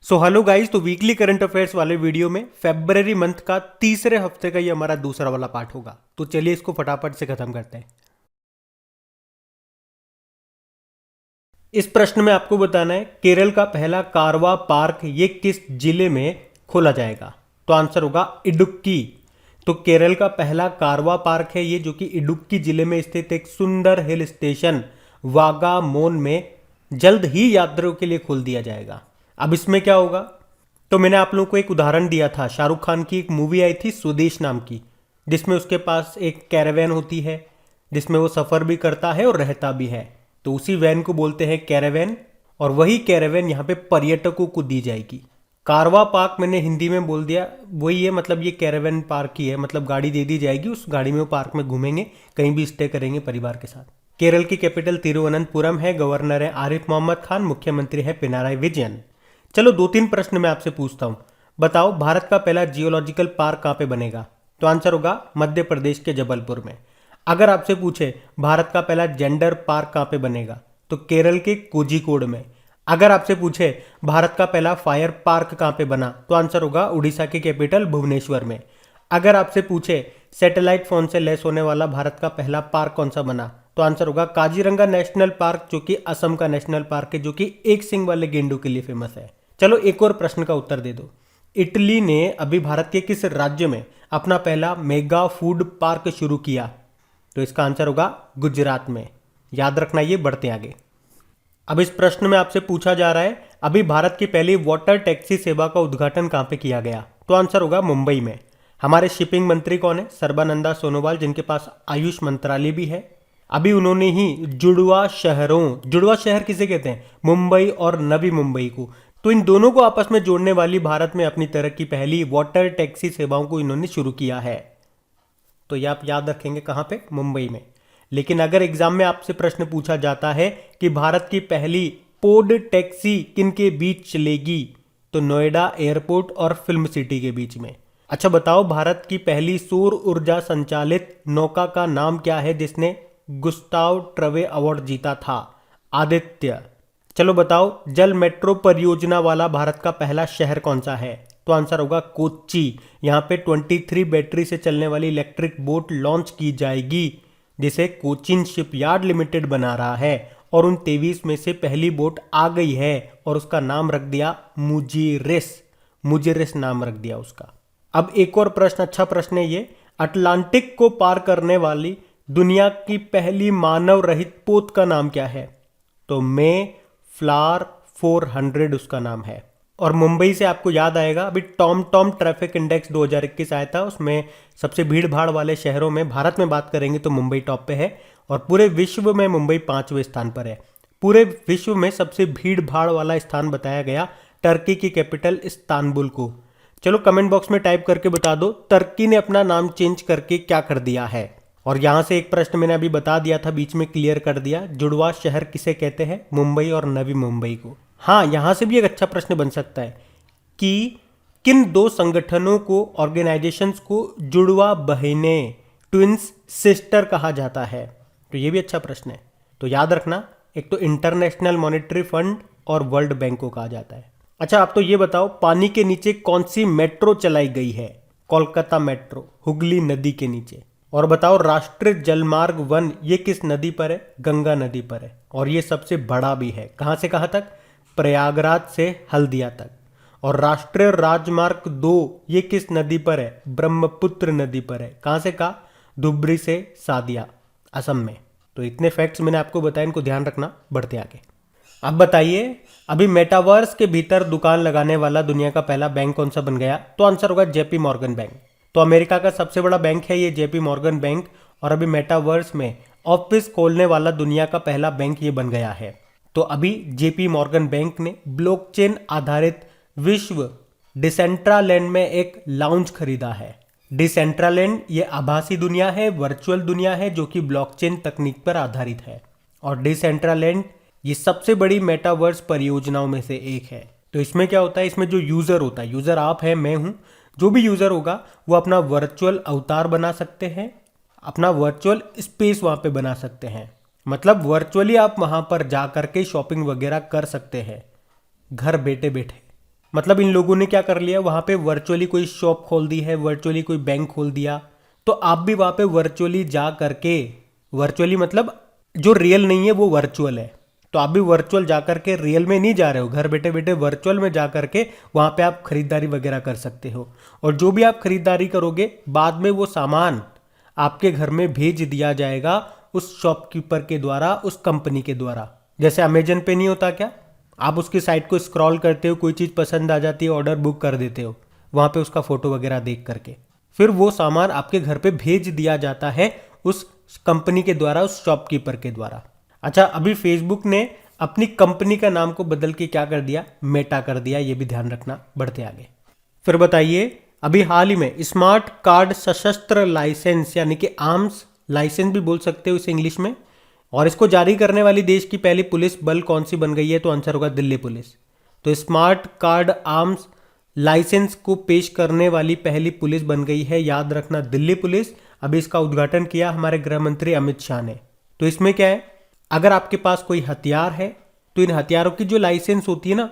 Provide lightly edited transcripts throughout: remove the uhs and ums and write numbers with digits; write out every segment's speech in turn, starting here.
So hello guys, तो weekly current affairs वाले video में फेब्रवरी मंथ का तीसरे हफ्ते का ये हमारा दूसरा वाला पार्ट होगा। तो चलिए इसको फटाफट से खत्म करते हैं। इस प्रश्न में आपको बताना है केरल का पहला कारवा पार्क ये किस जिले में खोला जाएगा। तो आंसर होगा इडुक्की। तो केरल का पहला कारवा पार्क है ये, जो कि इडुक्की जिले में स्थित एक सुंदर हिल स्टेशन वागामोन में जल्द ही यात्रियों के लिए खोल दिया जाएगा। अब इसमें क्या होगा, तो मैंने आप लोगों को एक उदाहरण दिया था। शाहरुख खान की एक मूवी आई थी स्वदेश नाम की, जिसमें उसके पास एक कैरावैन होती है जिसमें वो सफ़र भी करता है और रहता भी है। तो उसी वैन को बोलते हैं कैरावैन, और वही कैरावैन यहाँ पे पर्यटकों को दी जाएगी। कारवा पार्क मैंने हिंदी में बोल दिया, वही है, मतलब ये कैरावैन पार्क ही है, मतलब गाड़ी दे दी जाएगी, उस गाड़ी में वो पार्क में घूमेंगे, कहीं भी स्टे करेंगे परिवार के साथ। केरल की कैपिटल तिरुवनंतपुरम है, गवर्नर है आरिफ मोहम्मद खान, मुख्यमंत्री है पिनाराई विजयन। चलो 2-3 प्रश्न मैं आपसे पूछता हूं। बताओ भारत का पहला जियोलॉजिकल पार्क कहां पे बनेगा। तो आंसर होगा मध्य प्रदेश के जबलपुर में। अगर आपसे पूछे भारत का पहला जेंडर पार्क कहां पे बनेगा, तो केरल के कोझिकोड में। अगर आपसे पूछे भारत का पहला फायर पार्क कहां पे बना, तो आंसर होगा उड़ीसा की कैपिटल भुवनेश्वर में। अगर आपसे पूछे सैटेलाइट फोन से लैस होने वाला भारत का पहला पार्क कौन सा बना, तो आंसर होगा काजीरंगा नेशनल पार्क, जो कि असम का नेशनल पार्क है, जो कि एक सिंग वाले गेंडों के लिए फेमस है। चलो एक और प्रश्न का उत्तर दे दो। इटली ने अभी भारत के किस राज्य में अपना पहला मेगा फूड पार्क शुरू किया, तो इसका आंसर होगा गुजरात में। याद रखना, ये बढ़ते आगे। अब इस प्रश्न में आपसे पूछा जा रहा है अभी भारत की पहली वाटर टैक्सी सेवा का उद्घाटन कहां पे किया गया, तो आंसर होगा मुंबई में। हमारे शिपिंग मंत्री कौन है, सर्बानंदा सोनोवाल, जिनके पास आयुष मंत्रालय भी है। अभी उन्होंने ही जुड़वा शहर किसे कहते हैं, मुंबई और नवी मुंबई को, तो इन दोनों को आपस में जोड़ने वाली भारत में अपनी तरह की पहली वाटर टैक्सी सेवाओं को इन्होंने शुरू किया है। तो ये आप याद रखेंगे कहां पे, मुंबई में। लेकिन अगर एग्जाम में आपसे प्रश्न पूछा जाता है कि भारत की पहली पोड टैक्सी किन के बीच चलेगी, तो नोएडा एयरपोर्ट और फिल्म सिटी के बीच में। अच्छा बताओ भारत की पहली सौर ऊर्जा संचालित नौका का नाम क्या है जिसने गुस्ताव ट्रवे अवार्ड जीता था। आदित्य। चलो बताओ जल मेट्रो परियोजना वाला भारत का पहला शहर कौन सा है, तो आंसर होगा कोच्चि। यहाँ पे 23 बैटरी से चलने वाली इलेक्ट्रिक बोट लॉन्च की जाएगी, जिसे कोचिन शिपयार्ड लिमिटेड बना रहा है, और उन 23 में से पहली बोट आ गई है और उसका नाम रख दिया मुजिरिस नाम रख दिया उसका। अब एक और प्रश्न, अच्छा प्रश्न है ये। अटलांटिक को पार करने वाली दुनिया की पहली मानव रहित पोत का नाम क्या है, तो मे फ्लावर 400 उसका नाम है। और मुंबई से आपको याद आएगा अभी टॉम ट्रैफिक इंडेक्स 2021 आया था, उसमें सबसे भीड़ भाड़ वाले शहरों में भारत में बात करेंगे तो मुंबई टॉप पे है, और पूरे विश्व में मुंबई 5वें स्थान पर है। पूरे विश्व में सबसे भीड़ भाड़ वाला स्थान बताया गया टर्की की कैपिटल इस्तांबुल को। चलो कमेंट बॉक्स में टाइप करके बता दो टर्की ने अपना नाम चेंज करके क्या कर दिया है। और यहां से एक प्रश्न मैंने अभी बता दिया था, बीच में क्लियर कर दिया, जुड़वा शहर किसे कहते हैं, मुंबई और नवी मुंबई को। हाँ, यहां से भी एक अच्छा प्रश्न बन सकता है कि किन 2 संगठनों को, ऑर्गेनाइजेशंस को जुड़वा बहनें, ट्विंस सिस्टर कहा जाता है, तो ये भी अच्छा प्रश्न है। तो याद रखना, एक तो इंटरनेशनल मॉनेटरी फंड और वर्ल्ड बैंक को कहा जाता है। अच्छा आप तो ये बताओ पानी के नीचे कौन सी मेट्रो चलाई गई है, कोलकाता मेट्रो, हुगली नदी के नीचे। और बताओ राष्ट्रीय जलमार्ग 1 ये किस नदी पर है, गंगा नदी पर है, और ये सबसे बड़ा भी है। कहां से कहां तक, प्रयागराज से हल्दिया तक। और राष्ट्रीय राजमार्ग 2 ये किस नदी पर है, ब्रह्मपुत्र नदी पर है। कहां से कहा, धुबरी से सादिया, असम में। तो इतने फैक्ट्स मैंने आपको बताया, इनको ध्यान रखना। बढ़ते आगे। अब बताइए अभी मेटावर्स के भीतर दुकान लगाने वाला दुनिया का पहला बैंक कौन सा बन गया, तो आंसर होगा जेपी मॉर्गन बैंक। तो अमेरिका का सबसे बड़ा बैंक है ये जेपी मॉर्गन बैंक, और अभी मेटावर्स में ऑफिस खोलने वाला दुनिया का पहला बैंक ये बन गया है। तो अभी जेपी मॉर्गन बैंक ने ब्लॉकचेन आधारित विश्व डिसेंट्रालैंड में एक लाउंज खरीदा है। डिसेंट्रालैंड ये आभासी दुनिया है, वर्चुअल दुनिया है, जो कि ब्लॉकचेन तकनीक पर आधारित है। और डिसेंट्रालैंड ये सबसे बड़ी मेटावर्स परियोजनाओं में से एक है। तो इसमें क्या होता है, इसमें जो यूजर होता है, यूजर आप है, मैं हूं, जो भी यूजर होगा वो अपना वर्चुअल अवतार बना सकते हैं, अपना वर्चुअल स्पेस वहां पे बना सकते हैं। मतलब वर्चुअली आप वहां पर जा करके शॉपिंग वगैरह कर सकते हैं घर बैठे बैठे। मतलब इन लोगों ने क्या कर लिया, वहां पे वर्चुअली कोई शॉप खोल दी है, वर्चुअली कोई बैंक खोल दिया। तो आप भी वहां पे वर्चुअली जा करके, वर्चुअली मतलब जो रियल नहीं है वो वर्चुअल है, तो आप भी वर्चुअल जा करके, रियल में नहीं जा रहे हो, घर बैठे बैठे वर्चुअल में जा करके वहां पे आप खरीदारी वगैरह कर सकते हो। और जो भी आप खरीदारी करोगे बाद में वो सामान आपके घर में भेज दिया जाएगा उस शॉपकीपर के द्वारा, उस कंपनी के द्वारा। जैसे अमेजन पे नहीं होता क्या, आप उसकी साइट को स्क्रॉल करते हो, कोई चीज़ पसंद आ जाती है, ऑर्डर बुक कर देते हो वहाँ पे उसका फोटो वगैरह देख करके, फिर वो सामान आपके घर पे भेज दिया जाता है उस कंपनी के द्वारा, उस शॉपकीपर के द्वारा। अच्छा, अभी फेसबुक ने अपनी कंपनी का नाम को बदल के क्या कर दिया, मेटा कर दिया, ये भी ध्यान रखना। बढ़ते आगे। फिर बताइए, अभी हाल ही में स्मार्ट कार्ड सशस्त्र लाइसेंस यानी कि आर्म्स लाइसेंस भी बोल सकते हो इसे इंग्लिश में, और इसको जारी करने वाली देश की पहली पुलिस बल कौन सी बन गई है, तो आंसर होगा दिल्ली पुलिस। तो स्मार्ट कार्ड आर्म्स लाइसेंस को पेश करने वाली पहली पुलिस बन गई है, याद रखना, दिल्ली पुलिस। अभी इसका उद्घाटन किया हमारे गृह मंत्री अमित शाह ने। तो इसमें क्या है, अगर आपके पास कोई हथियार है तो इन हथियारों की जो लाइसेंस होती है ना,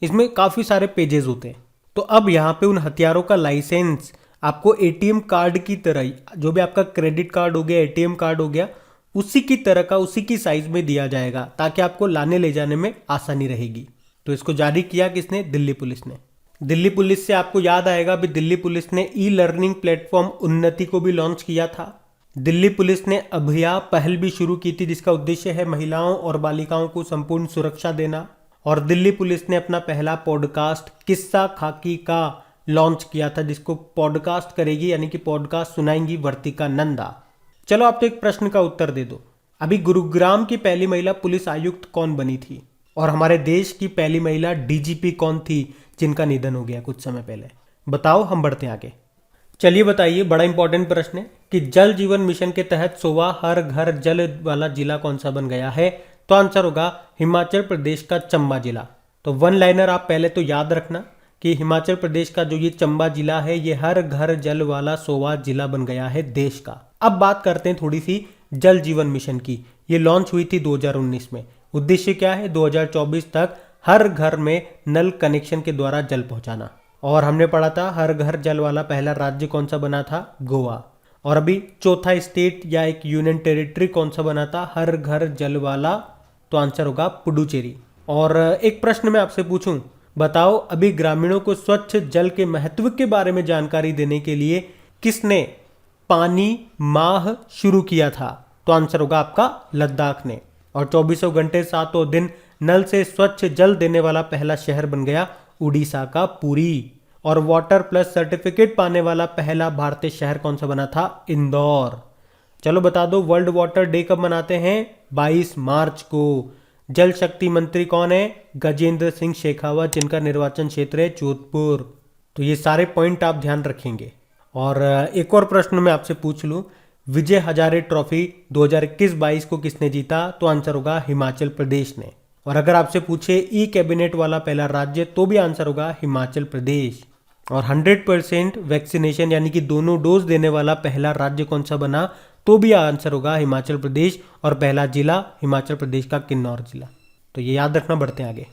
इसमें काफ़ी सारे पेजेस होते हैं। तो अब यहाँ पे उन हथियारों का लाइसेंस आपको एटीएम कार्ड की तरह, जो भी आपका क्रेडिट कार्ड हो गया, एटीएम कार्ड हो गया, उसी की तरह का, उसी की साइज में दिया जाएगा, ताकि आपको लाने ले जाने में आसानी रहेगी। तो इसको जारी किया किसने, दिल्ली पुलिस ने। दिल्ली पुलिस से आपको याद आएगा, अभी दिल्ली पुलिस ने ई लर्निंग प्लेटफॉर्म उन्नति को भी लॉन्च किया था। दिल्ली पुलिस ने अभया पहल भी शुरू की थी, जिसका उद्देश्य है महिलाओं और बालिकाओं को संपूर्ण सुरक्षा देना। और दिल्ली पुलिस ने अपना पहला पॉडकास्ट किस्सा खाकी का लॉन्च किया था, जिसको पॉडकास्ट करेगी यानी कि पॉडकास्ट सुनाएंगी वर्तिका नंदा। चलो आप तो एक प्रश्न का उत्तर दे दो, अभी गुरुग्राम की पहली महिला पुलिस आयुक्त कौन बनी थी, और हमारे देश की पहली महिला डीजीपी कौन थी जिनका निधन हो गया कुछ समय पहले, बताओ। हम बढ़ते हैं आगे। चलिए बताइए, बड़ा इंपॉर्टेंट प्रश्न है कि जल जीवन मिशन के तहत 100वां हर घर जल वाला जिला कौन सा बन गया है, तो आंसर होगा हिमाचल प्रदेश का चंबा जिला। तो वन लाइनर आप पहले तो याद रखना कि हिमाचल प्रदेश का जो ये चंबा जिला है, ये हर घर जल वाला 100वां जिला बन गया है देश का। अब बात करते हैं थोड़ी सी जल जीवन मिशन की। ये लॉन्च हुई थी 2019 में। उद्देश्य क्या है, 2024 तक हर घर में नल कनेक्शन के द्वारा जल पहुंचाना। और हमने पढ़ा था हर घर जल वाला पहला राज्य कौन सा बना था, गोवा। और अभी चौथा स्टेट या एक यूनियन टेरिटरी कौन सा बना था हर घर जल वाला, तो आंसर होगा पुडुचेरी। और एक प्रश्न मैं आपसे पूछूं, बताओ अभी ग्रामीणों को स्वच्छ जल के महत्व के बारे में जानकारी देने के लिए किसने पानी माह शुरू किया था, तो आंसर होगा आपका लद्दाख ने। और 24 घंटे 7 दिन नल से स्वच्छ जल देने वाला पहला शहर बन गया उड़ीसा का पुरी। और वाटर प्लस सर्टिफिकेट पाने वाला पहला भारतीय शहर कौन सा बना था, इंदौर। चलो बता दो, वर्ल्ड वाटर डे कब मनाते हैं, 22 मार्च को। जल शक्ति मंत्री कौन है, गजेंद्र सिंह शेखावत, जिनका निर्वाचन क्षेत्र है जोधपुर। तो ये सारे पॉइंट आप ध्यान रखेंगे। और एक और प्रश्न मैं आपसे पूछ लूं, विजय हजारे ट्रॉफी 2021-22 को किसने जीता, तो आंसर होगा हिमाचल प्रदेश ने। और अगर आपसे पूछे ई कैबिनेट वाला पहला राज्य, तो भी आंसर होगा हिमाचल प्रदेश। और 100% वैक्सीनेशन यानी कि दोनों डोज देने वाला पहला राज्य कौन सा बना, तो भी आंसर होगा हिमाचल प्रदेश। और पहला जिला हिमाचल प्रदेश का किन्नौर जिला। तो ये याद रखना, बढ़ते हैं आगे।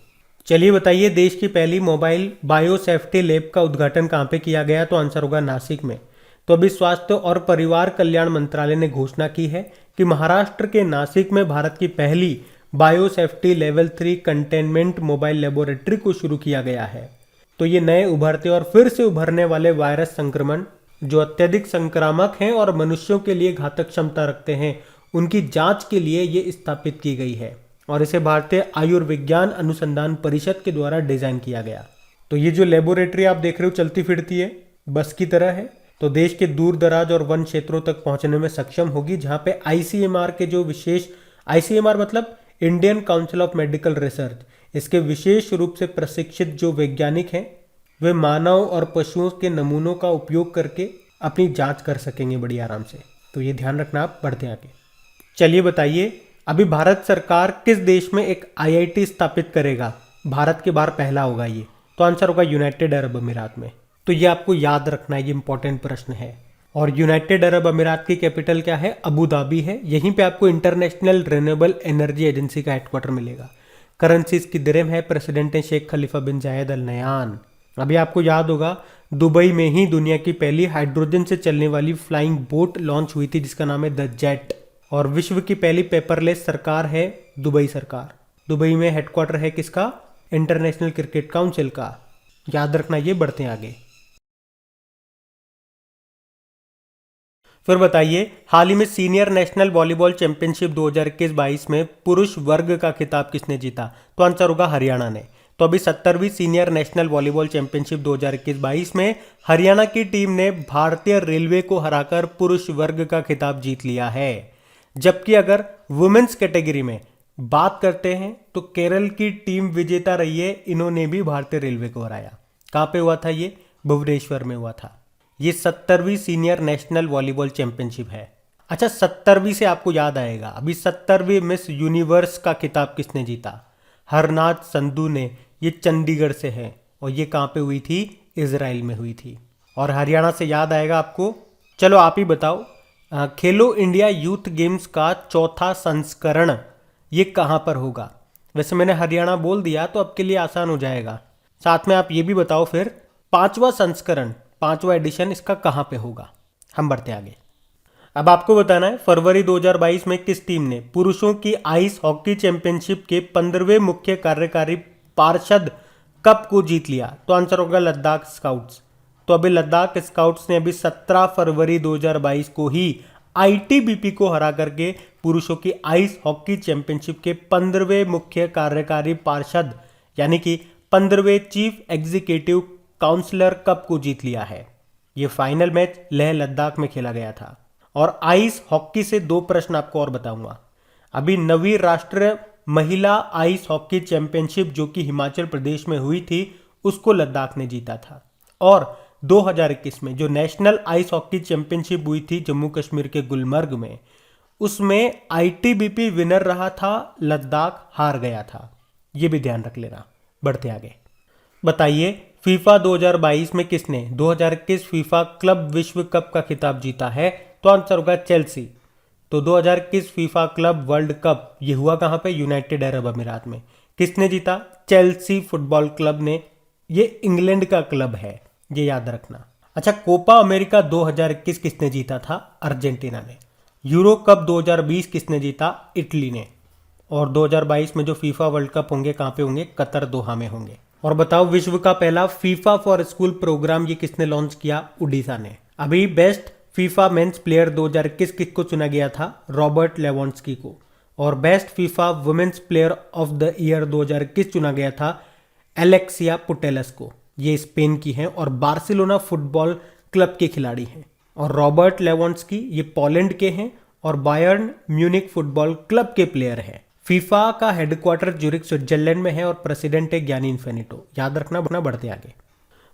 चलिए बताइए, देश की पहली मोबाइल बायोसेफ्टी लैब का उद्घाटन कहाँ पे किया गया, तो आंसर होगा नासिक में। तो अभी स्वास्थ्य और परिवार कल्याण मंत्रालय ने घोषणा की है कि महाराष्ट्र के नासिक में भारत की पहली biosafety level 3 containment mobile laboratory को शुरू किया गया है। तो ये नए उभरते और फिर से उभरने वाले वायरस संक्रमण जो अत्यधिक संक्रामक हैं और मनुष्यों के लिए घातक क्षमता रखते हैं, उनकी जांच के लिए ये स्थापित की गई है। और इसे भारतीय आयुर्विज्ञान अनुसंधान परिषद के द्वारा डिजाइन किया गया। तो ये जो लेबोरेटरी आप देख रहे हो चलती फिरती है, बस की तरह है, तो देश के दूर दराज और वन क्षेत्रों तक पहुंचने में सक्षम होगी, जहां पे आईसीएमआर के जो विशेष, आईसीएमआर मतलब Indian council of medical research, इसके विशेष रूप से प्रशिक्षित जो वैज्ञानिक हैं, वे मानव और पशुओं के नमूनों का उपयोग करके अपनी जांच कर सकेंगे बड़ी आराम से। तो ये ध्यान रखना आप, बढ़ते आगे। चलिए बताइए, अभी भारत सरकार किस देश में एक आईआईटी स्थापित करेगा, भारत के बाहर पहला होगा ये, तो आंसर होगा यूनाइटेड अरब अमीरात में। तो ये आपको याद रखना है, ये इंपॉर्टेंट प्रश्न है। और यूनाइटेड अरब अमीरात की कैपिटल क्या है, अबू धाबी है। यहीं पे आपको इंटरनेशनल रिन्यूएबल एनर्जी एजेंसी का हेडक्वार्टर मिलेगा। करेंसी इसकी दिरहम है। प्रेसिडेंट है शेख खलीफा बिन जायद अल नयान। अभी आपको याद होगा दुबई में ही दुनिया की पहली हाइड्रोजन से चलने वाली फ्लाइंग बोट लॉन्च हुई थी जिसका नाम है द जेट। और विश्व की पहली पेपरलेस सरकार है दुबई सरकार। दुबई में हेडक्वार्टर है किसका? इंटरनेशनल क्रिकेट काउंसिल का। याद रखना ये। बढ़ते हैं आगे। फिर बताइए हाल ही में सीनियर नेशनल वॉलीबॉल चैंपियनशिप 2021-22 में पुरुष वर्ग का खिताब किसने जीता? तो आंसर होगा हरियाणा ने। तो अभी 70वीं सीनियर नेशनल वॉलीबॉल चैंपियनशिप 2021-22 में हरियाणा की टीम ने भारतीय रेलवे को हराकर पुरुष वर्ग का खिताब जीत लिया है। जबकि अगर वुमेन्स कैटेगरी में बात करते हैं तो केरल की टीम विजेता रही है। इन्होंने भी भारतीय रेलवे को हराया। कहाँ पे हुआ था ये? भुवनेश्वर में हुआ था। ये 70वीं सीनियर नेशनल वॉलीबॉल चैंपियनशिप है। अच्छा 70वीं से आपको याद आएगा अभी 70वीं मिस यूनिवर्स का खिताब किसने जीता? हरनाथ संधू ने। ये चंडीगढ़ से है और ये कहाँ पे हुई थी? इजराइल में हुई थी। और हरियाणा से याद आएगा आपको। चलो आप ही बताओ खेलो इंडिया यूथ गेम्स का चौथा संस्करण ये कहाँ पर होगा? वैसे मैंने हरियाणा बोल दिया तो आपके लिए आसान हो जाएगा। साथ में आप ये भी बताओ फिर पांचवा संस्करण, पांचवा एडिशन इसका कहाँ पे होगा? हम बढ़ते आगे। अब आपको बताना है फरवरी 2022 में किस टीम ने पुरुषों की आइस हॉकी चैंपियनशिप के 15वें मुख्य कार्यकारी पार्षद कप को जीत लिया? तो आंसर होगा लद्दाख स्काउट्स। तो अभी लद्दाख स्काउट्स ने अभी 17 फरवरी 2022 को ही आईटीबीपी को हरा करके पुरुषों की आइस हॉकी चैंपियनशिप के 15वें मुख्य कार्यकारी पार्षद यानी कि 15वें चीफ एग्जीक्यूटिव काउंसलर कप को जीत लिया है। ये फाइनल मैच लेह लद्दाख में खेला गया था। और आइस हॉकी से 2 प्रश्न आपको और बताऊंगा। अभी 9वीं राष्ट्रीय महिला आइस हॉकी चैंपियनशिप जो कि हिमाचल प्रदेश में हुई थी उसको लद्दाख ने जीता था। और 2021 में जो नेशनल आइस हॉकी चैंपियनशिप हुई थी जम्मू कश्मीर के गुलमर्ग में उसमें आईटीबीपी विनर रहा था, लद्दाख हार गया था। ये भी ध्यान रख लेना। बढ़ते आगे। बताइए फीफा 2022 में किसने 2021 फीफा क्लब विश्व कप का खिताब जीता है? तो आंसर होगा चेल्सी। तो 2021 फीफा क्लब वर्ल्ड कप ये हुआ कहां पे? यूनाइटेड अरब अमीरात में। किसने जीता? चेल्सी फुटबॉल क्लब ने। ये इंग्लैंड का क्लब है, ये याद रखना। अच्छा कोपा अमेरिका 2021 किसने जीता था? अर्जेंटीना ने। यूरो कप 2020 किसने जीता? इटली ने। और 2022 में जो फीफा वर्ल्ड कप होंगे कहां पे होंगे? कतर दोहा में होंगे। और बताओ विश्व का पहला फीफा फॉर स्कूल प्रोग्राम ये किसने लॉन्च किया? उड़ीसा ने। अभी बेस्ट फीफा मेंस प्लेयर 2021 किसको चुना गया था? रॉबर्ट लेवांडस्की को। और best FIFA women's player of the year 2021 चुना गया था एलेक्सिया पुटेलस को। ये स्पेन की हैं और बार्सिलोना फुटबॉल क्लब के खिलाड़ी हैं। और रॉबर्ट लेवांडस्की ये पोलैंड के हैं और बायर्न म्यूनिक फुटबॉल क्लब के प्लेयर हैं। फीफा का हेडक्वार्टर ज्यूरिख स्विट्जरलैंड में है और प्रेसिडेंट है गियानी इन्फेनिटो। याद रखना। बढ़ते आगे।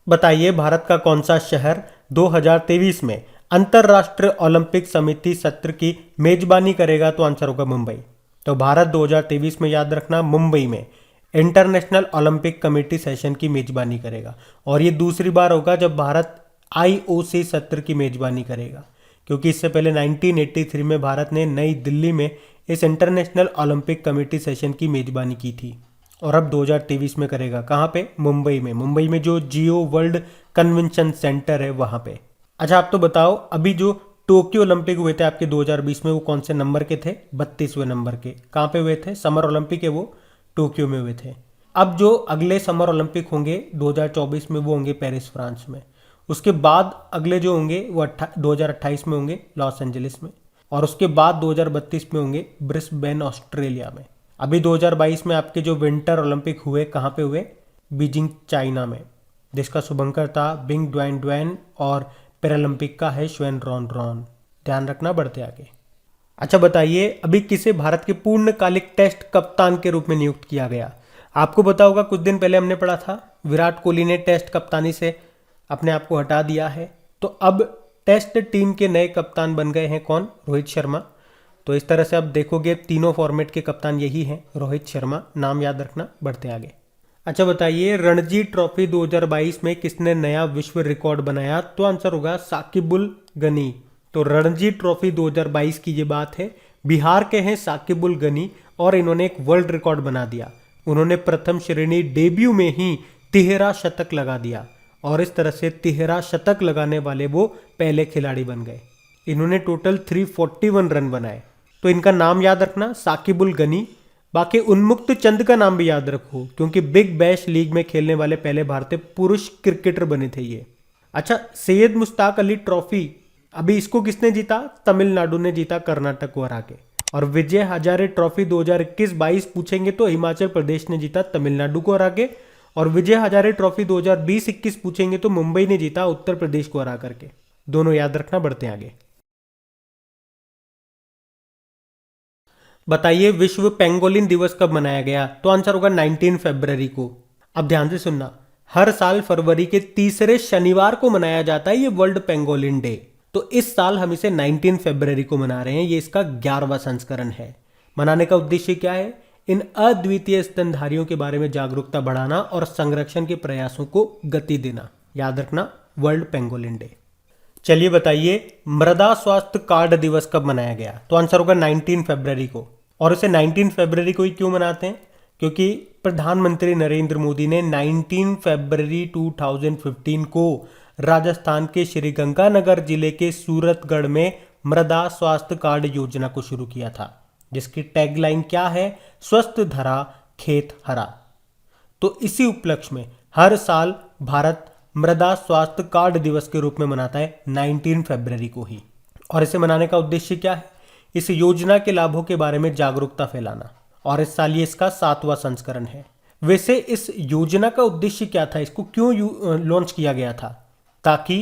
बताइए भारत का कौन सा शहर 2023 में अंतरराष्ट्रीय ओलंपिक समिति सत्र की मेजबानी करेगा? तो आंसर होगा मुंबई। तो भारत 2023 में याद रखना मुंबई में इंटरनेशनल ओलंपिक कमेटी सेशन की मेजबानी करेगा। और ये दूसरी बार होगा जब भारत आईओसी सत्र की मेजबानी करेगा, क्योंकि इससे पहले 1983 में भारत ने नई दिल्ली में इस इंटरनेशनल ओलंपिक कमेटी सेशन की मेजबानी की थी। और अब 2023 में करेगा। कहाँ पे? मुंबई में। मुंबई में जो जियो वर्ल्ड कन्वेंशन सेंटर है वहाँ पे। अच्छा आप तो बताओ अभी जो टोक्यो ओलंपिक हुए थे आपके 2020 में वो कौन से नंबर के थे? 32वें नंबर के। कहाँ पे हुए थे? समर ओलंपिक है वो टोक्यो में हुए थे। अब जो अगले समर ओलंपिक होंगे 2024 में वो होंगे पेरिस फ्रांस में। उसके बाद अगले जो होंगे वो 2028 में होंगे लॉस एंजलिस में। और उसके बाद 2032 में होंगे ब्रिस्बेन ऑस्ट्रेलिया में। अभी 2022 में आपके जो विंटर ओलंपिक हुए कहाँ पे हुए? बीजिंग चाइना में, जिसका शुभंकर था बिंग ड्वाइन ड्वाइन और पैरालंपिक का है श्वेन रॉन रॉन। ध्यान रखना। बढ़ते आगे। अच्छा बताइए अभी किसे भारत के पूर्णकालिक टेस्ट कप्तान के रूप में नियुक्त किया गया? आपको पता होगा कुछ दिन पहले हमने पढ़ा था विराट कोहली ने टेस्ट कप्तानी से अपने आप को हटा दिया है। तो अब टेस्ट टीम के नए कप्तान बन गए हैं कौन? रोहित शर्मा। तो इस तरह से आप देखोगे तीनों फॉर्मेट के कप्तान यही हैं, रोहित शर्मा। नाम याद रखना। बढ़ते आगे। अच्छा बताइए रणजी ट्रॉफी 2022 में किसने नया विश्व रिकॉर्ड बनाया? तो आंसर होगा साकिबुल गनी। तो रणजी ट्रॉफी 2022 की ये बात है। बिहार के हैं साकिबुल गनी और इन्होंने एक वर्ल्ड रिकॉर्ड बना दिया। उन्होंने प्रथम श्रेणी डेब्यू में ही 13 शतक लगा दिया और इस तरह से 13 शतक लगाने वाले वो पहले खिलाड़ी बन गए। इन्होंने टोटल 341 रन बनाए। तो इनका नाम याद रखना, साकिबुल गनी। बाकी उन्मुक्त चंद का नाम भी याद रखो, क्योंकि बिग बैश लीग में खेलने वाले पहले भारतीय पुरुष क्रिकेटर बने थे ये। अच्छा, सैयद मुश्ताक अली ट्रॉफी अभी इसको किसने जीता? तमिलनाडु ने जीता कर्नाटक को हरा के। और विजय हजारे ट्रॉफी 2021-22 पूछेंगे तो हिमाचल प्रदेश ने जीता तमिलनाडु को हरा के। और विजय हजारे ट्रॉफी 2020-21 पूछेंगे तो मुंबई ने जीता उत्तर प्रदेश को हरा करके। दोनों याद रखना, बढ़ते हैं आगे। बताइए विश्व पेंगोलिन दिवस कब मनाया गया? तो आंसर होगा 19 फरवरी को। अब ध्यान से सुनना, हर साल फरवरी के तीसरे शनिवार को मनाया जाता है ये वर्ल्ड पेंगोलिन डे। तो इस साल हम इसे 19 फरवरी को मना रहे हैं। ये इसका 11वां संस्करण है। मनाने का उद्देश्य क्या है? इन अद्वितीय स्तनधारियों के बारे में जागरूकता बढ़ाना और संरक्षण के प्रयासों को गति देना। याद रखना, वर्ल्ड पेंगोलिन डे। चलिए बताइए मृदा स्वास्थ्य कार्ड दिवस कब मनाया गया? तो आंसर होगा 19 फरवरी को। और इसे 19 फरवरी को ही क्यों मनाते हैं? क्योंकि प्रधानमंत्री नरेंद्र मोदी ने 19 फरवरी 2015 को राजस्थान के श्रीगंगानगर जिले के सूरतगढ़ में मृदा स्वास्थ्य कार्ड योजना को शुरू किया था, जिसकी टैगलाइन क्या है? स्वस्थ धरा खेत हरा। तो इसी उपलक्ष्य में हर साल भारत मृदा स्वास्थ्य कार्ड दिवस के रूप में मनाता है 19 फरवरी को ही। और इसे मनाने का उद्देश्य क्या है? इस योजना के लाभों के बारे में जागरूकता फैलाना। और इस साल ये इसका 7वां संस्करण है। वैसे इस योजना का उद्देश्य क्या था? इसको क्यों लॉन्च किया गया था? ताकि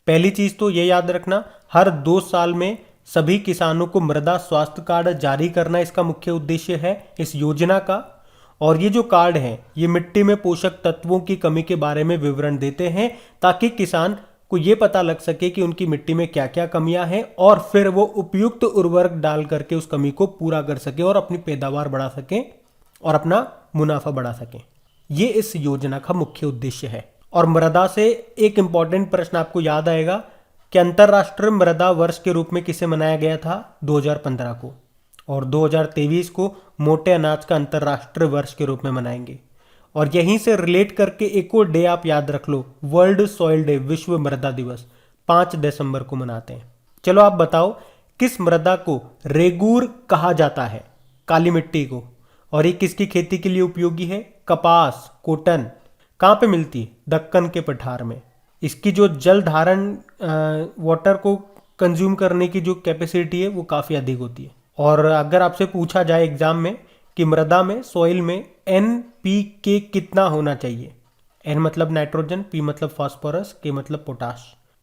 पहली चीज तो ये याद रखना, हर 2 साल में सभी किसानों को मृदा स्वास्थ्य कार्ड जारी करना इसका मुख्य उद्देश्य है इस योजना का। और ये जो कार्ड हैं ये मिट्टी में पोषक तत्वों की कमी के बारे में विवरण देते हैं, ताकि किसान को ये पता लग सके कि उनकी मिट्टी में क्या क्या कमियां हैं और फिर वो उपयुक्त उर्वरक डाल करके उस कमी को पूरा कर सके और अपनी पैदावार बढ़ा सकें और अपना मुनाफा बढ़ा सकें। ये इस योजना का मुख्य उद्देश्य है। और मृदा से एक इंपॉर्टेंट प्रश्न आपको याद आएगा कि अंतर्राष्ट्रीय मृदा वर्ष के रूप में किसे मनाया गया था? 2015 को। और 2023 को मोटे अनाज का अंतर्राष्ट्रीय वर्ष के रूप में मनाएंगे। और यहीं से रिलेट करके एक और डे आप याद रख लो, वर्ल्ड सॉइल डे, विश्व मृदा दिवस 5 दिसंबर को मनाते हैं। चलो आप बताओ किस मृदा को रेगूर कहा जाता है? काली मिट्टी को। और ये किसकी खेती के लिए उपयोगी है? कपास, कॉटन। कहाँ पे मिलती है? दक्कन के पठार में। इसकी जो जल धारण वाटर को कंज्यूम करने की जो कैपेसिटी है वो काफ़ी अधिक होती है। और अगर आपसे पूछा जाए एग्जाम में कि मृदा में, सॉइल में NPK कितना होना चाहिए? N मतलब नाइट्रोजन, P मतलब फास्फोरस, K मतलब पोटाश,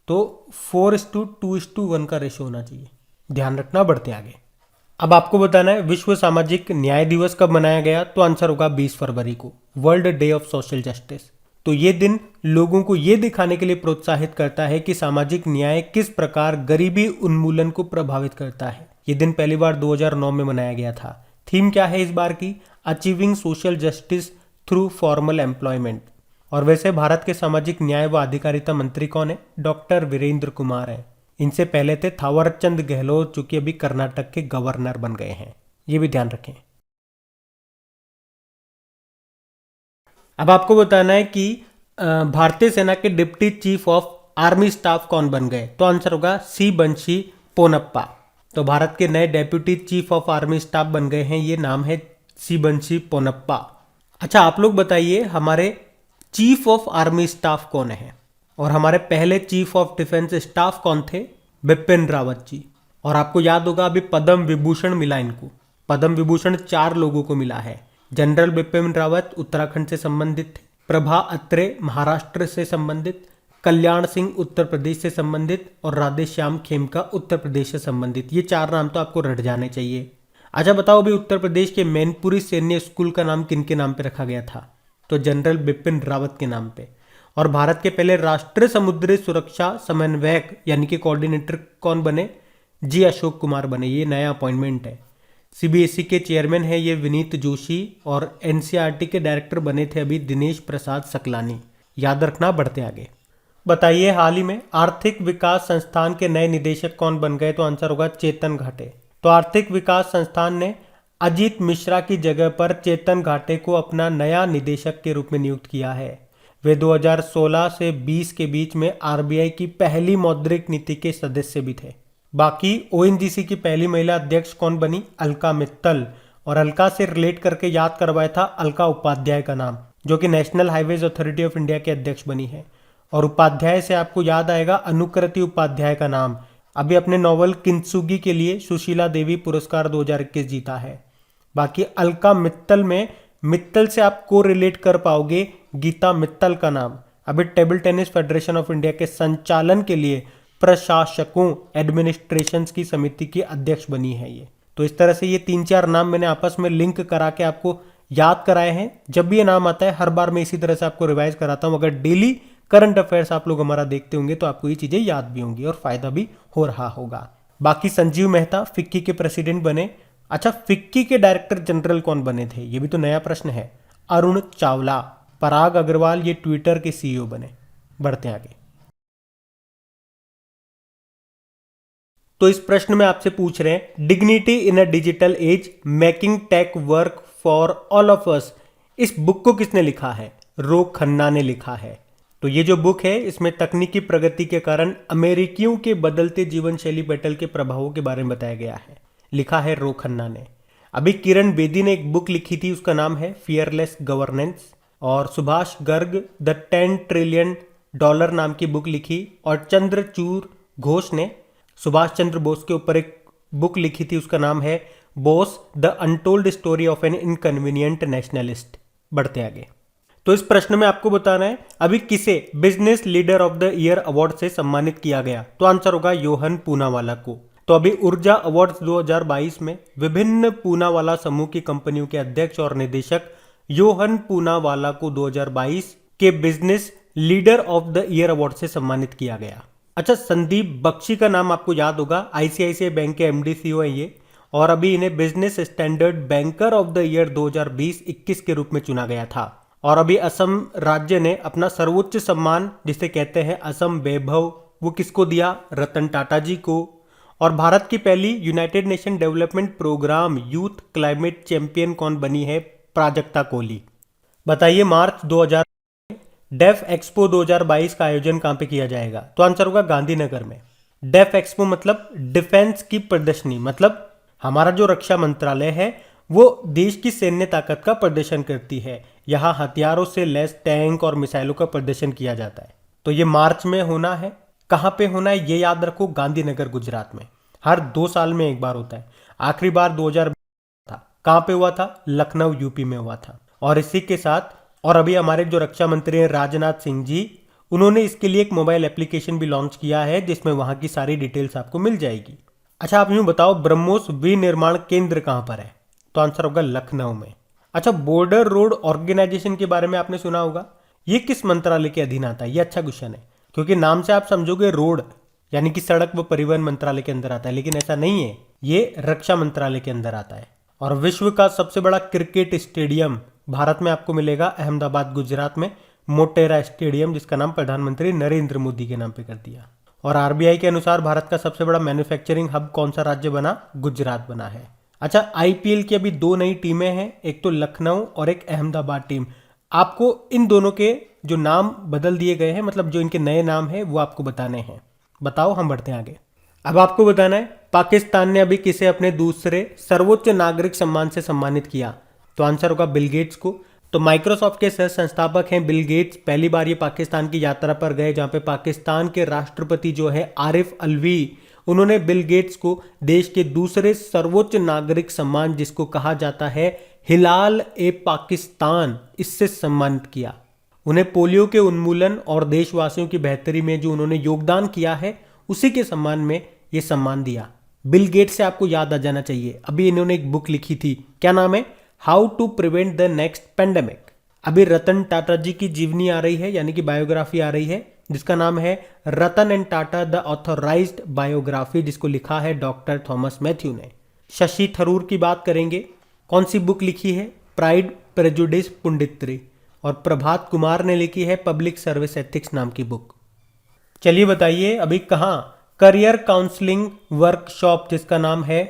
तो 4:2:1 का रेशो होना चाहिए। ध्यान रखना, बढ़ते आगे। अब आपको बताना है विश्व सामाजिक न्याय दिवस कब मनाया गया? तो आंसर होगा 20 फरवरी को, world day of social justice. तो ये दिन लोगों को ये दिखाने के लिए प्रोत्साहित करता है कि सामाजिक न्याय किस प्रकार गरीबी उन्मूलन को प्रभावित करता है। ये दिन पहली बार 2009 में मनाया गया था। थीम क्या है इस बार की? Achieving social justice through formal employment. और वैसे भारत के सामाजिक न्याय व अधिकारिता मंत्री कौन है? डॉक्टर वीरेंद्र कुमार है। इनसे पहले थे थावरचंद गहलोत, जो कि अभी कर्नाटक के गवर्नर बन गए हैं। ये भी ध्यान रखें। अब आपको बताना है कि भारतीय सेना के deputy chief of army staff कौन बन गए? तो आंसर होगा सी बंशी पोनप्पा। तो भारत के नए deputy chief of army staff बन गए हैं, ये नाम है सी बंशी पोनप्पा। अच्छा, आप लोग बताइए हमारे चीफ ऑफ आर्मी स्टाफ कौन है? और हमारे पहले चीफ ऑफ डिफेंस स्टाफ कौन थे? बिपिन रावत जी। और आपको याद होगा अभी पद्म विभूषण मिला इनको। पद्म विभूषण 4 लोगों को मिला है। जनरल बिपिन रावत उत्तराखंड से संबंधित थे, प्रभा अत्रे महाराष्ट्र से संबंधित, कल्याण सिंह उत्तर प्रदेश से संबंधित और राधेश्याम खेमका उत्तर प्रदेश से संबंधित। ये 4 नाम तो आपको रट जाने चाहिए। अच्छा बताओ, अभी उत्तर प्रदेश के मैनपुरी सैन्य स्कूल का नाम किनके नाम पे रखा गया था? तो जनरल बिपिन रावत के नाम पे। और भारत के पहले राष्ट्रीय समुद्री सुरक्षा समन्वयक यानी कि कोऑर्डिनेटर कौन बने? जी अशोक कुमार बने। ये नया अपॉइंटमेंट है। CBSE के चेयरमैन है ये विनीत जोशी। और NCERT के डायरेक्टर बने थे अभी दिनेश प्रसाद सकलानी। याद रखना, बढ़ते आगे। बताइए हाल ही में आर्थिक विकास संस्थान के नए निदेशक कौन बन गए? तो आंसर होगा चेतन घाटे। तो आर्थिक विकास संस्थान ने अजीत मिश्रा की जगह पर चेतन घाटे को अपना नया निदेशक के रूप में नियुक्त किया है। वे 2016 से 20 के बीच में आरबीआई की पहली मौद्रिक नीति के सदस्य भी थे। बाकी ओएनजीसी की पहली महिला अध्यक्ष कौन बनी? अलका मित्तल। और अलका से रिलेट करके याद करवाया था अलका उपाध्याय का नाम, जो कि national highways authority of India के अध्यक्ष बनी है। और उपाध्याय से आपको याद आएगा अनुकृति उपाध्याय का नाम। अभी अपने नॉवल किंत्सुगी के लिए सुशीला देवी पुरस्कार 2021 जीता है। बाकी अलका मित्तल में मित्तल से आप को रिलेट कर पाओगे गीता मित्तल का नाम। अभी table tennis federation of India के संचालन के लिए प्रशासकों एडमिनिस्ट्रेशन की समिति की अध्यक्ष बनी है ये। तो इस तरह से ये 3-4 नाम मैंने आपस में लिंक करा के आपको याद कराए हैं। जब भी ये नाम आता है हर बार मैं इसी तरह से आपको रिवाइज कराता हूँ। अगर डेली करंट अफेयर्स आप लोग हमारा देखते होंगे तो आपको ये चीजें याद भी होंगी और फायदा भी हो रहा होगा। बाकी संजीव मेहता फिक्की के प्रेसिडेंट बने। अच्छा, फिक्की के डायरेक्टर जनरल कौन बने थे? ये भी तो नया प्रश्न है। अरुण चावला। पराग अग्रवाल ये ट्विटर के सीईओ बने। बढ़ते हैं आगे। तो इस प्रश्न में आपसे पूछ रहे हैं dignity in a digital age making tech work for all of us. इस बुक को किसने लिखा है? रो खन्ना ने लिखा है। तो ये जो बुक है इसमें तकनीकी प्रगति के कारण अमेरिकियों के बदलते जीवन शैली पैटर्न के प्रभावों के बारे में बताया गया है। लिखा है रो खन्ना ने। अभी किरण बेदी ने एक बुक लिखी थी, उसका नाम है फियरलेस गवर्नेंस। और Subhash Garg the 10 trillion dollar नाम की बुक लिखी। और चंद्रचूड़ घोष ने सुभाष चंद्र बोस के ऊपर एक बुक लिखी थी, उसका नाम है Bose the untold story of an inconvenient nationalist. बढ़ते आगे। तो इस प्रश्न में आपको बताना है अभी किसे business leader of the year award से सम्मानित किया गया? तो आंसर होगा योहन पूनावाला को। तो अभी ऊर्जा अवार्ड्स 2022 में विभिन्न पूनावाला समूह की कंपनियों के अध्यक्ष और निदेशक योहन पूनावाला को 2022 के business leader of the year award से सम्मानित किया गया। अच्छा, संदीप बख्शी का नाम आपको याद होगा, आईसीआईसीआई बैंक के एमडी सीईओ है ये। और अभी इन्हें business standard banker of the year 2020-21 के रूप में चुना गया था। और अभी असम राज्य ने अपना सर्वोच्च सम्मान जिसे कहते हैं असम वैभव, वो किसको दिया? रतन टाटा जी को। और भारत की पहली United Nation Development Programme youth climate champion कौन बनी है? प्राजक्ता कोहली। बताइए मार्च 2000 डेफ एक्सपो 2022 का आयोजन कहां पे किया जाएगा? तो आंसर होगा गांधीनगर में। डेफ एक्सपो मतलब डिफेंस की प्रदर्शनी, मतलब हमारा जो रक्षा मंत्रालय है वो देश की सैन्य ताकत का प्रदर्शन करती है। यहाँ हथियारों से लैस टैंक और मिसाइलों का प्रदर्शन किया जाता है। तो ये मार्च में होना है। कहाँ पे होना है ये याद रखो, गांधीनगर गुजरात में। हर 2 साल में एक बार होता है। आखिरी बार 2000 था। कहाँ पे हुआ था? लखनऊ यूपी में हुआ था। और इसी के साथ और अभी हमारे जो रक्षा मंत्री हैं राजनाथ सिंह जी, उन्होंने इसके लिए एक मोबाइल एप्लीकेशन भी लॉन्च किया है जिसमें वहां की सारी डिटेल्स आपको मिल जाएगी। अच्छा, आप यूं बताओ ब्रह्मोस विनिर्माण केंद्र कहां पर है? तो आंसर होगा लखनऊ में। अच्छा, बॉर्डर रोड ऑर्गेनाइजेशन के बारे में आपने सुना होगा, ये किस मंत्रालय के अधीन आता है? ये अच्छा क्वेश्चन है, क्योंकि नाम से आप समझोगे रोड यानी कि सड़क व परिवहन मंत्रालय के अंदर आता है, लेकिन ऐसा नहीं है, ये रक्षा मंत्रालय के अंदर आता है। और विश्व का सबसे बड़ा क्रिकेट स्टेडियम भारत में आपको मिलेगा अहमदाबाद गुजरात में, मोटेरा स्टेडियम, जिसका नाम प्रधानमंत्री नरेंद्र मोदी के नाम पे कर दिया। और आरबीआई के अनुसार भारत का सबसे बड़ा मैन्युफैक्चरिंग हब कौन सा राज्य बना? गुजरात बना है। अच्छा, आईपीएल की अभी 2 नई टीमें हैं, एक तो लखनऊ और एक अहमदाबाद टीम। आपको इन दोनों के जो नाम बदल दिए गए हैं, मतलब जो इनके नए नाम है वो आपको बताने हैं। बताओ, हम बढ़ते हैं आगे। अब आपको बताना है पाकिस्तान ने अभी किसे अपने दूसरे सर्वोच्च नागरिक सम्मान से सम्मानित किया? तो आंसर होगा बिल गेट्स को। तो माइक्रोसॉफ्ट के सह संस्थापक हैं बिल गेट्स। पहली बार ये पाकिस्तान की यात्रा पर गए, जहां पे पाकिस्तान के राष्ट्रपति जो है आरिफ अलवी, उन्होंने बिल गेट्स को देश के दूसरे सर्वोच्च नागरिक सम्मान जिसको कहा जाता है हिलाल ए पाकिस्तान, इससे सम्मानित किया। उन्हें पोलियो के उन्मूलन और देशवासियों की बेहतरी में जो उन्होंने योगदान किया है उसी के सम्मान में ये सम्मान दिया। बिल गेट्स से आपको याद आ जाना चाहिए, अभी इन्होंने एक बुक लिखी थी, क्या नाम है? How to prevent the next pandemic. अभी रतन टाटा जी की जीवनी आ रही है, यानी कि बायोग्राफी आ रही है, जिसका नाम है Ratan and Tata the authorised biography, जिसको लिखा है डॉक्टर थॉमस मैथ्यू ने। शशि थरूर की बात करेंगे, कौन सी बुक लिखी है? प्राइड प्रेजुडिस पुंडित्री। और प्रभात कुमार ने लिखी है पब्लिक सर्विस एथिक्स नाम की बुक। चलिए बताइए अभी कहाँ करियर काउंसलिंग वर्कशॉप जिसका नाम है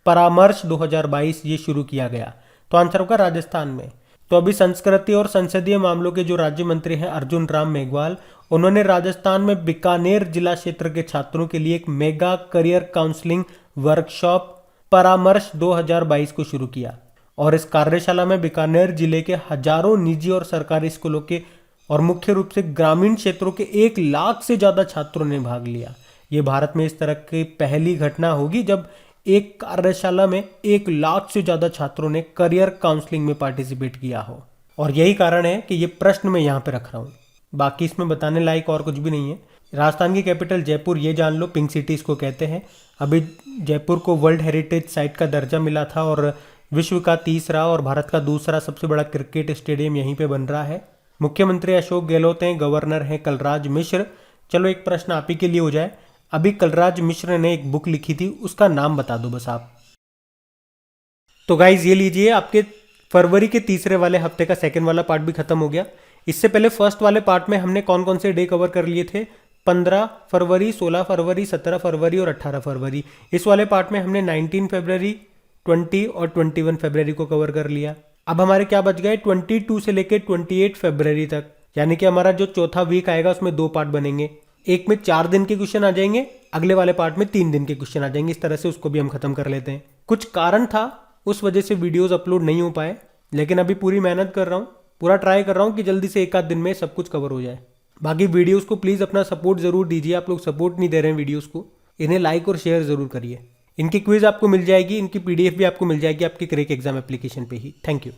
परामर्श 2022 ये शुरू किया गया? तो आंसर होगा राजस्थान में। तो अभी संस्कृति और संसदीय मामलों के जो राज्य मंत्री हैं अर्जुन राम मेघवाल, उन्होंने राजस्थान में बीकानेर जिला क्षेत्र के छात्रों के लिए एक मेगा करियर काउंसलिंग वर्कशॉप परामर्श 2022 को शुरू किया। और इस कार्यशाला में बीकानेर जिले के हजारों निजी और सरकारी स्कूलों के और मुख्य रूप से ग्रामीण क्षेत्रों के 1 लाख से ज्यादा छात्रों ने भाग लिया। ये भारत में इस तरह की पहली घटना होगी जब एक कार्यशाला में 1 लाख से ज्यादा छात्रों ने करियर काउंसलिंग में पार्टिसिपेट किया हो। और यही कारण है कि ये प्रश्न मैं यहाँ पे रख रहा हूँ, बाकी इसमें बताने लायक और कुछ भी नहीं है। राजस्थान की कैपिटल जयपुर, ये जान लो, पिंक सिटी इसको कहते हैं। अभी जयपुर को वर्ल्ड हेरिटेज साइट का दर्जा मिला था और विश्व का तीसरा और भारत का दूसरा सबसे बड़ा क्रिकेट स्टेडियम यहीं पे बन रहा है। मुख्यमंत्री अशोक गहलोत हैं, गवर्नर हैं कलराज मिश्र। चलो एक प्रश्न आप ही के लिए हो जाए, अभी कलराज मिश्र ने एक बुक लिखी थी, उसका नाम बता दो बस आप। तो गाइज ये लीजिए, आपके फरवरी के तीसरे वाले हफ्ते का सेकंड वाला पार्ट भी खत्म हो गया। इससे पहले फर्स्ट वाले पार्ट में हमने कौन कौन से डे कवर कर लिए थे? 15 फरवरी, 16 फरवरी, 17 फरवरी और 18 फरवरी। इस वाले पार्ट में हमने 19 फरवरी, 20 और 21 फरवरी को कवर कर लिया। अब हमारे क्या बच गए? 22 से लेकर 28 फरवरी तक, यानी कि हमारा जो चौथा वीक आएगा उसमें 2 पार्ट बनेंगे। एक में 4 दिन के क्वेश्चन आ जाएंगे, अगले वाले पार्ट में 3 दिन के क्वेश्चन आ जाएंगे। इस तरह से उसको भी हम खत्म कर लेते हैं। कुछ कारण था, उस वजह से वीडियोस अपलोड नहीं हो पाए, लेकिन अभी पूरी मेहनत कर रहा हूँ, पूरा ट्राई कर रहा हूँ कि जल्दी से 1 आध दिन में सब कुछ कवर हो जाए। बाकी वीडियोस को प्लीज़ अपना सपोर्ट जरूर दीजिए, आप लोग सपोर्ट नहीं दे रहे हैं वीडियोस को, इन्हें लाइक और शेयर जरूर करिए। इनकी क्विज आपको मिल जाएगी, इनकी PDF भी आपको मिल जाएगी आपके क्रैक एग्जाम एप्लीकेशन पे ही। Thank you.